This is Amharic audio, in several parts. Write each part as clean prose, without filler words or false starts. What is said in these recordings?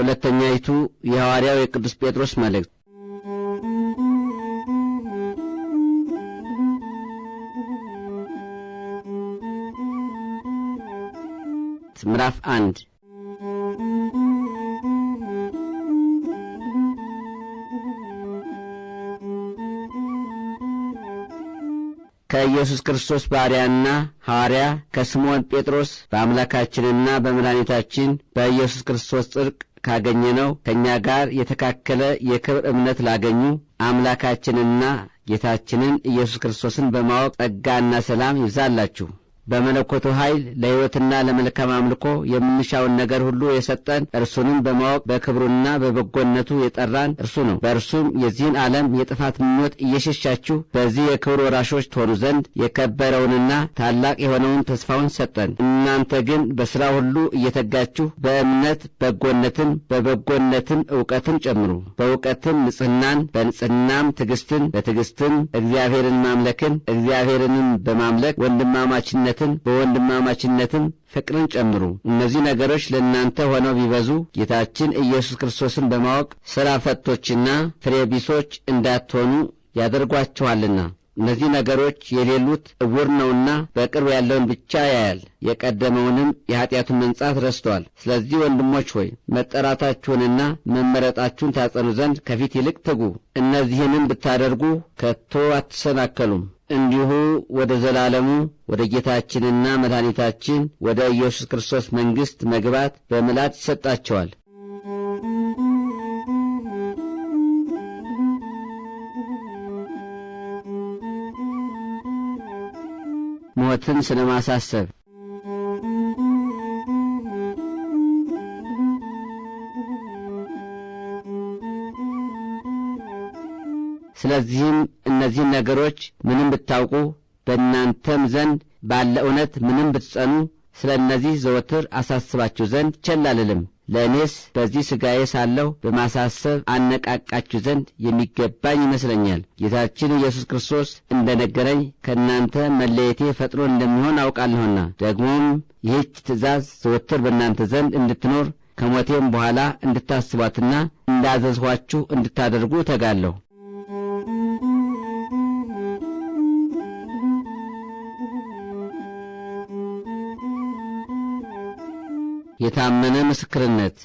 ሁለተኛይቱ የሐዋርያው የቅዱስ ጴጥሮስ መልእክት። ምዕራፍ 1 ከኢየሱስ ክርስቶስ ባሪያና ሐዋርያ ከስምዖን ጴጥሮስ በአምላካችንና በመድኃኒታችን በኢየሱስ ክርስቶስ ጽድቅ ካገኘነው ከእኛ ጋር የተካከለ የክብር እምነት ላገኙ አምላካችንና ጌታችንን ኢየሱስ ክርስቶስን በማወቅ ጸጋና ሰላም ይብዛላችሁ። በመለኮቱ ኃይል ለሕይወትና ለመልካም አምልኮ የምንሻውን ነገር ሁሉ የሰጠን እርሱንም በማወቅ በክብሩና በበጎነቱ የጠራን እርሱ ነው። በእርሱም የዚህን ዓለም የጥፋት ምኞት እየሸሻችሁ በዚህ የክብር ወራሾች ትሆኑ ዘንድ የከበረውንና ታላቅ የሆነውን ተስፋውን ሰጠን። እናንተ ግን በሥራ ሁሉ እየተጋችሁ በእምነት በጎነትን፣ በበጎነትም ዕውቀትን ጨምሩ፣ በዕውቀትም ንጽሕናን፣ በንጽሕናም ትዕግሥትን፣ በትዕግሥትም እግዚአብሔርን ማምለክን፣ እግዚአብሔርንም በማምለክ ወንድማማችነትን፣ በወንድማማችነትም ፍቅርን ጨምሩ። እነዚህ ነገሮች ለእናንተ ሆነው ቢበዙ ጌታችን ኢየሱስ ክርስቶስን በማወቅ ሥራ ፈቶችና ፍሬ ቢሶች እንዳትሆኑ ያደርጓችኋልና። እነዚህ ነገሮች የሌሉት ዕውር ነውና በቅርብ ያለውን ብቻ ያያል፣ የቀደመውንም የኀጢአቱን መንጻት ረስቶአል። ስለዚህ ወንድሞች ሆይ መጠራታችሁንና መመረጣችሁን ታጸኑ ዘንድ ከፊት ይልቅ ትጉ። እነዚህንም ብታደርጉ ከቶ አትሰናከሉም። እንዲሁ ወደ ዘላለሙ ወደ ጌታችንና መድኃኒታችን ወደ ኢየሱስ ክርስቶስ መንግሥት መግባት በምልአት ይሰጣቸዋል። ሞትን ስለማሳሰብ ስለዚህም እነዚህን ነገሮች ምንም ብታውቁ በእናንተም ዘንድ ባለ እውነት ምንም ብትጸኑ ስለ እነዚህ ዘወትር አሳስባችሁ ዘንድ ቸል አልልም። ለእኔስ በዚህ ሥጋዬ ሳለሁ በማሳሰብ አነቃቃችሁ ዘንድ የሚገባኝ ይመስለኛል። ጌታችን ኢየሱስ ክርስቶስ እንደ ነገረኝ ከእናንተ መለየቴ ፈጥኖ እንደሚሆን አውቃለሁና፣ ደግሞም ይህች ትእዛዝ ዘወትር በእናንተ ዘንድ እንድትኖር ከሞቴም በኋላ እንድታስቧትና እንዳዘዝኋችሁ እንድታደርጉ እተጋለሁ። የታመነ ምስክርነት።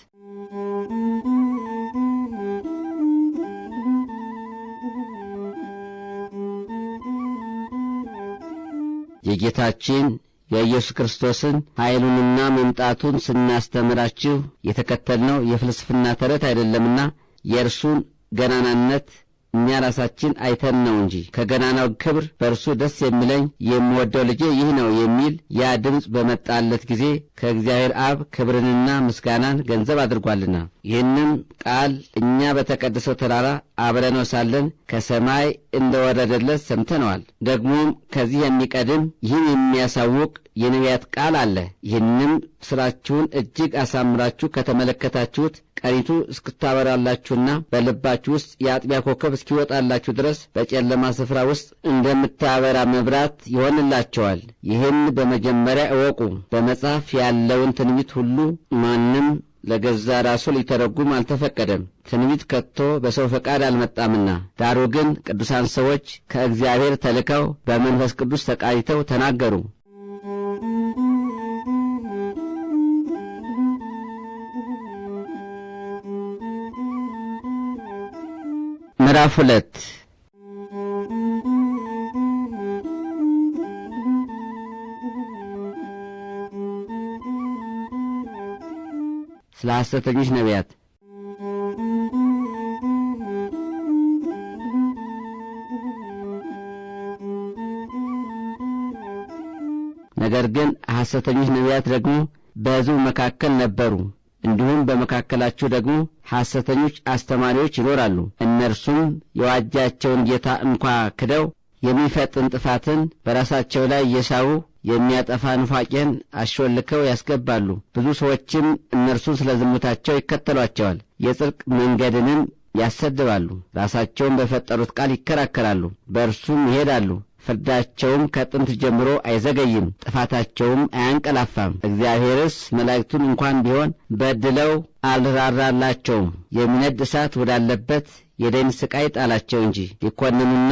የጌታችን የኢየሱስ ክርስቶስን ኃይሉንና መምጣቱን ስናስተምራችሁ የተከተልነው የፍልስፍና ተረት አይደለምና የእርሱን ገናናነት እኛ ራሳችን አይተን ነው እንጂ። ከገናናው ክብር በእርሱ ደስ የሚለኝ የምወደው ልጄ ይህ ነው የሚል ያ ድምፅ በመጣለት ጊዜ ከእግዚአብሔር አብ ክብርንና ምስጋናን ገንዘብ አድርጓልና። ይህንም ቃል እኛ በተቀደሰው ተራራ አብረነው ሳለን ከሰማይ እንደወረደለት ሰምተነዋል። ደግሞም ከዚህ የሚቀድም ይህን የሚያሳውቅ የነቢያት ቃል አለ። ይህንም ሥራችሁን እጅግ አሳምራችሁ ከተመለከታችሁት ቀሪቱ እስክታበራላችሁና በልባችሁ ውስጥ የአጥቢያ ኮከብ እስኪወጣላችሁ ድረስ በጨለማ ስፍራ ውስጥ እንደምታበራ መብራት ይሆንላቸዋል። ይህን በመጀመሪያ እወቁ። በመጽሐፍ ያለውን ትንቢት ሁሉ ማንም ለገዛ ራሱ ሊተረጉም አልተፈቀደም። ትንቢት ከቶ በሰው ፈቃድ አልመጣምና፣ ዳሩ ግን ቅዱሳን ሰዎች ከእግዚአብሔር ተልከው በመንፈስ ቅዱስ ተቃኝተው ተናገሩ። ምዕራፍ 2 ስለ ሐሰተኞች ነቢያት። ነገር ግን ሐሰተኞች ነቢያት ደግሞ በሕዝቡ መካከል ነበሩ። እንዲሁም በመካከላችሁ ደግሞ ሐሰተኞች አስተማሪዎች ይኖራሉ። እነርሱም የዋጃቸውን ጌታ እንኳ ክደው የሚፈጥን ጥፋትን በራሳቸው ላይ እየሳቡ የሚያጠፋ ኑፋቄን አሾልከው ያስገባሉ። ብዙ ሰዎችም እነርሱን ስለ ዝሙታቸው ይከተሏቸዋል፣ የጽድቅ መንገድንም ያሰድባሉ። ራሳቸውን በፈጠሩት ቃል ይከራከራሉ፣ በእርሱም ይሄዳሉ፣ ፍርዳቸውም ከጥንት ጀምሮ አይዘገይም፣ ጥፋታቸውም አያንቀላፋም። እግዚአብሔርስ መላእክቱን እንኳን ቢሆን በድለው አልራራላቸውም፣ የሚነድ እሳት ወዳለበት የደይን ስቃይ ጣላቸው እንጂ ሊኮንኑና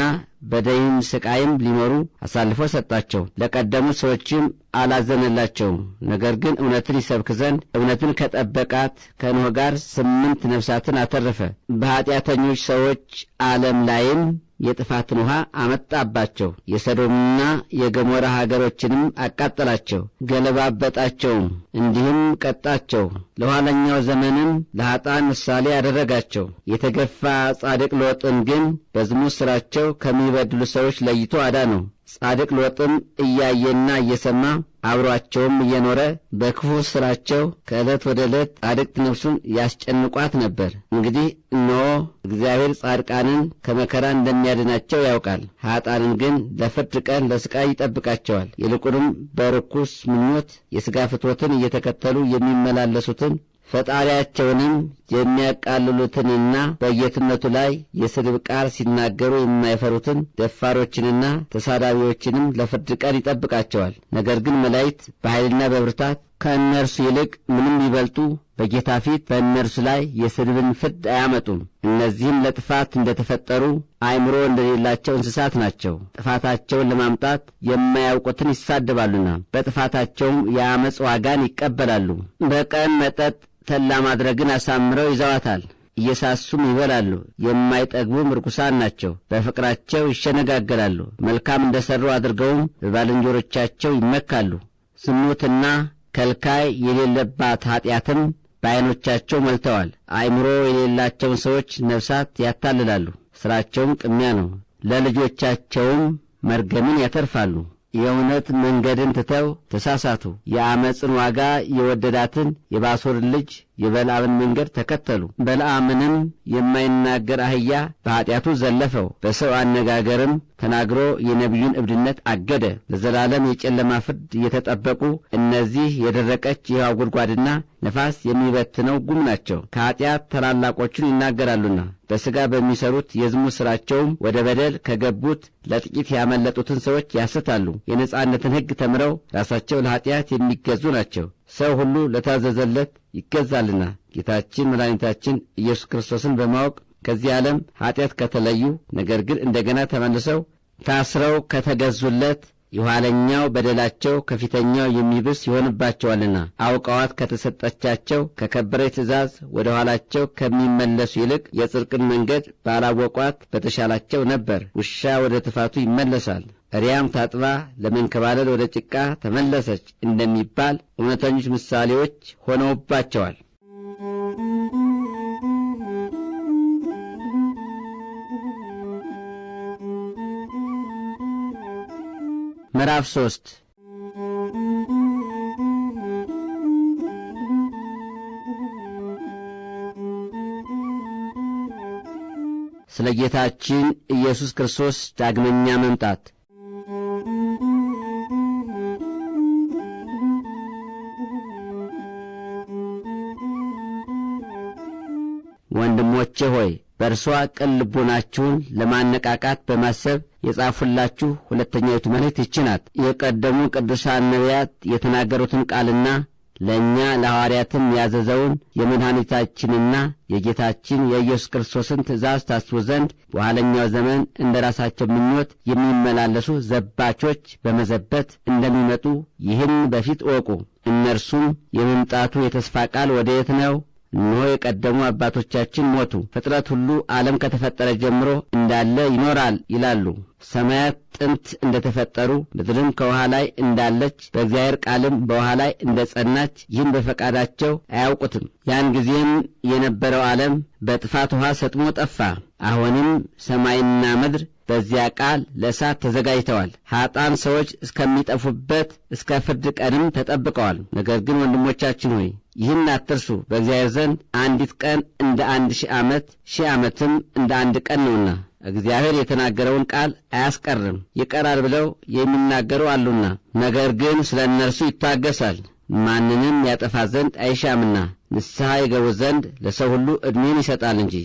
በደይን ስቃይም ሊኖሩ አሳልፎ ሰጣቸው። ለቀደሙት ሰዎችም አላዘነላቸውም። ነገር ግን እውነትን ይሰብክ ዘንድ እውነትን ከጠበቃት ከኖኅ ጋር 8 ነፍሳትን አተረፈ። በኀጢአተኞች ሰዎች ዓለም ላይም የጥፋትን ውሃ አመጣባቸው። የሰዶምና የገሞራ ሀገሮችንም አቃጠላቸው፣ ገለባበጣቸውም፣ እንዲህም ቀጣቸው። ለኋለኛው ዘመንም ለኀጥኣን ምሳሌ አደረጋቸው። የተገፋ ጻድቅ ሎጥን ግን በዝሙት ሥራቸው ከሚበድሉ ሰዎች ለይቶ አዳነው። ጻድቅ ሎጥም እያየና እየሰማ አብሮአቸውም እየኖረ በክፉ ሥራቸው ከዕለት ወደ ዕለት ጻድቅት ነፍሱን ያስጨንቋት ነበር። እንግዲህ እነሆ እግዚአብሔር ጻድቃንን ከመከራ እንደሚያድናቸው ያውቃል፣ ኀጥኣንን ግን ለፍርድ ቀን ለስቃይ ይጠብቃቸዋል። ይልቁንም በርኩስ ምኞት የሥጋ ፍትወትን እየተከተሉ የሚመላለሱትን ፈጣሪያቸውንም የሚያቃልሉትንና በጌትነቱ ላይ የስድብ ቃል ሲናገሩ የማይፈሩትን ደፋሮችንና ተሳዳቢዎችንም ለፍርድ ቀን ይጠብቃቸዋል። ነገር ግን መላእክት በኃይልና በብርታት ከእነርሱ ይልቅ ምንም ይበልጡ በጌታ ፊት በእነርሱ ላይ የስድብን ፍርድ አያመጡም። እነዚህም ለጥፋት እንደተፈጠሩ አእምሮ እንደሌላቸው እንስሳት ናቸው። ጥፋታቸውን ለማምጣት የማያውቁትን ይሳደባሉና በጥፋታቸውም የዓመፅ ዋጋን ይቀበላሉ። በቀን መጠጥ ተላ ማድረግን አሳምረው ይዘዋታል፣ እየሳሱም ይበላሉ። የማይጠግቡም ርኩሳን ናቸው፣ በፍቅራቸው ይሸነጋገላሉ። መልካም እንደሰሩ አድርገውም በባልንጀሮቻቸው ይመካሉ። ዝሙትና ከልካይ የሌለባት ኀጢአትም በዓይኖቻቸው ሞልተዋል። አእምሮ የሌላቸውን ሰዎች ነፍሳት ያታልላሉ፣ ሥራቸውም ቅሚያ ነው። ለልጆቻቸውም መርገምን ያተርፋሉ። የእውነት መንገድን ትተው ተሳሳቱ። የዓመፅን ዋጋ የወደዳትን የባሶርን ልጅ የበልዓምን መንገድ ተከተሉ። በልዓምንም የማይናገር አህያ በኀጢአቱ ዘለፈው። በሰው አነጋገርም ተናግሮ የነቢዩን እብድነት አገደ። ለዘላለም የጨለማ ፍርድ እየተጠበቁ እነዚህ የደረቀች የውኃ ጉድጓድና ነፋስ የሚበትነው ጉም ናቸው። ከኀጢአት ታላላቆቹን ይናገራሉና በሥጋ በሚሠሩት የዝሙት ሥራቸውም ወደ በደል ከገቡት ለጥቂት ያመለጡትን ሰዎች ያስታሉ። የነጻነትን ሕግ ተምረው ራሳቸው ለኀጢአት የሚገዙ ናቸው። ሰው ሁሉ ለታዘዘለት ይገዛልና ጌታችን መድኃኒታችን ኢየሱስ ክርስቶስን በማወቅ ከዚህ ዓለም ኀጢአት ከተለዩ፣ ነገር ግን እንደገና ተመልሰው ታስረው ከተገዙለት የኋለኛው በደላቸው ከፊተኛው የሚብስ ይሆንባቸዋልና አውቀዋት ከተሰጠቻቸው ከከበረች ትእዛዝ ወደ ኋላቸው ከሚመለሱ ይልቅ የጽድቅን መንገድ ባላወቋት በተሻላቸው ነበር። ውሻ ወደ ትፋቱ ይመለሳል፣ እሪያም ታጥባ ለመንከባለል ወደ ጭቃ ተመለሰች እንደሚባል እውነተኞች ምሳሌዎች ሆነውባቸዋል። ምዕራፍ 3 ስለ ጌታችን ኢየሱስ ክርስቶስ ዳግመኛ መምጣት። ወንድሞቼ ሆይ በእርሷ ቅን ልቦናችሁን ለማነቃቃት በማሰብ የጻፉላችሁ ሁለተኛይቱ መልእክት ይህች ናት። የቀደሙ ቅዱሳን ነቢያት የተናገሩትን ቃልና ለእኛ ለሐዋርያትም ያዘዘውን የመድኃኒታችንና የጌታችን የኢየሱስ ክርስቶስን ትእዛዝ ታስቡ ዘንድ በኋለኛው ዘመን እንደ ራሳቸው ምኞት የሚመላለሱ ዘባቾች በመዘበት እንደሚመጡ ይህን በፊት እወቁ። እነርሱም የመምጣቱ የተስፋ ቃል ወዴት ነው? እነሆ የቀደሙ አባቶቻችን ሞቱ፣ ፍጥረት ሁሉ ዓለም ከተፈጠረ ጀምሮ እንዳለ ይኖራል ይላሉ። ሰማያት ጥንት እንደተፈጠሩ ምድርም ከውሃ ላይ እንዳለች በእግዚአብሔር ቃልም በውሃ ላይ እንደጸናች ይህን በፈቃዳቸው አያውቁትም። ያን ጊዜም የነበረው ዓለም በጥፋት ውሃ ሰጥሞ ጠፋ። አሁንም ሰማይና ምድር በዚያ ቃል ለእሳት ተዘጋጅተዋል። ኀጥኣን ሰዎች እስከሚጠፉበት እስከ ፍርድ ቀንም ተጠብቀዋል። ነገር ግን ወንድሞቻችን ሆይ ይህን አትርሱ። በእግዚአብሔር ዘንድ አንዲት ቀን እንደ 1000 ዓመት፣ 1000 ዓመትም እንደ አንድ ቀን ነውና። እግዚአብሔር የተናገረውን ቃል አያስቀርም። ይቀራል ብለው የሚናገሩ አሉና፣ ነገር ግን ስለ እነርሱ ይታገሳል። ማንንም ያጠፋ ዘንድ አይሻምና ንስሐ ይገቡ ዘንድ ለሰው ሁሉ ዕድሜን ይሰጣል እንጂ።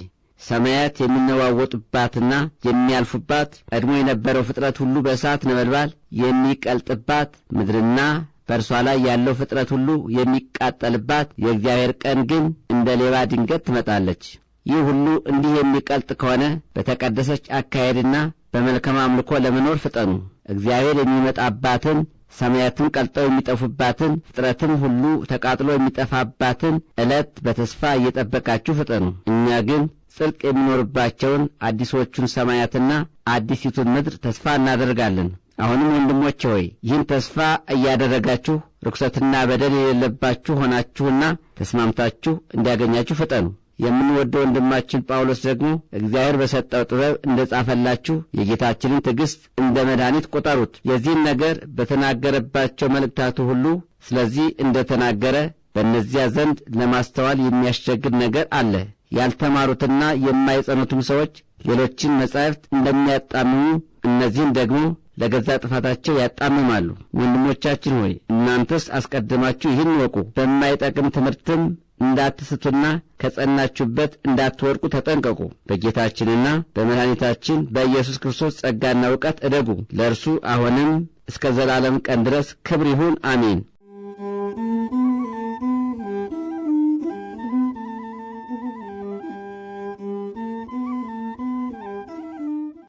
ሰማያት የሚነዋወጡባትና የሚያልፉባት፣ ቀድሞ የነበረው ፍጥረት ሁሉ በእሳት ነበልባል የሚቀልጥባት፣ ምድርና በእርሷ ላይ ያለው ፍጥረት ሁሉ የሚቃጠልባት፣ የእግዚአብሔር ቀን ግን እንደ ሌባ ድንገት ትመጣለች። ይህ ሁሉ እንዲህ የሚቀልጥ ከሆነ በተቀደሰች አካሄድና በመልካም አምልኮ ለመኖር ፍጠኑ። እግዚአብሔር የሚመጣባትን፣ ሰማያትም ቀልጠው የሚጠፉባትን፣ ፍጥረትም ሁሉ ተቃጥሎ የሚጠፋባትን ዕለት በተስፋ እየጠበቃችሁ ፍጠኑ። እኛ ግን ጽድቅ የሚኖርባቸውን አዲሶቹን ሰማያትና አዲሲቱን ምድር ተስፋ እናደርጋለን። አሁንም ወንድሞቼ ሆይ ይህን ተስፋ እያደረጋችሁ ርኩሰትና በደል የሌለባችሁ ሆናችሁና ተስማምታችሁ እንዲያገኛችሁ ፍጠኑ። የምንወደው ወንድማችን ጳውሎስ ደግሞ እግዚአብሔር በሰጠው ጥበብ እንደ ጻፈላችሁ የጌታችንን ትዕግሥት እንደ መድኃኒት ቁጠሩት። የዚህን ነገር በተናገረባቸው መልእክታቱ ሁሉ ስለዚህ እንደ ተናገረ በእነዚያ ዘንድ ለማስተዋል የሚያስቸግር ነገር አለ። ያልተማሩትና የማይጸኑትም ሰዎች ሌሎችን መጻሕፍት እንደሚያጣምሙ እነዚህን ደግሞ ለገዛ ጥፋታቸው ያጣምማሉ። ወንድሞቻችን ሆይ እናንተስ አስቀድማችሁ ይህን ወቁ። በማይጠቅም ትምህርትም እንዳትስቱና ከጸናችሁበት እንዳትወድቁ ተጠንቀቁ። በጌታችንና በመድኃኒታችን በኢየሱስ ክርስቶስ ጸጋና ዕውቀት እደጉ። ለእርሱ አሁንም እስከ ዘላለም ቀን ድረስ ክብር ይሁን፣ አሜን።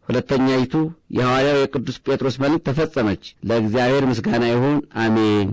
ሁለተኛይቱ የሐዋርያው የቅዱስ ጴጥሮስ መልእክት ተፈጸመች። ለእግዚአብሔር ምስጋና ይሁን፣ አሜን።